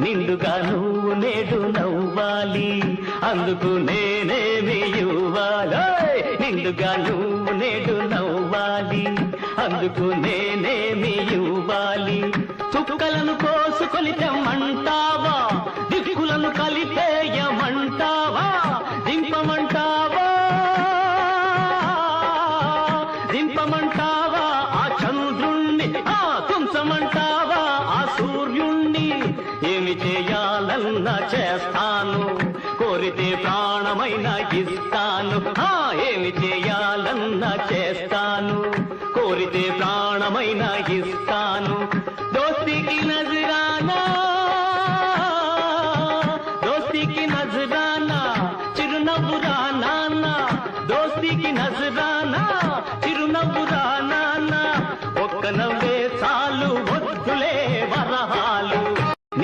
నిండుగా నువ్వు నేడు నవ్వాలి, అందుకు నేనేమి ఇవ్వాలి. నిండుగా నువ్వు నేడు నవ్వాలి, అందుకు నేనేమి ఇవ్వాలి. చుక్కలను కోసుకొని తెమ్మంటావా, దిక్కులను కలిపేయమంటావా, దింపమంటావా దింపమంటావా ఆ చంద్రుణ్ణి, తుంచమంటావా ఆ సూర్యుణ్ణి. ఏమి చేయాలన్నా చేస్తాను, కోరితే ప్రాణమైన ఇస్తాను. ఏమి చేయాలన్నా చేస్తాను, కోరితే ప్రాణమైన ఇస్తాను. దోస్తికి నజరానా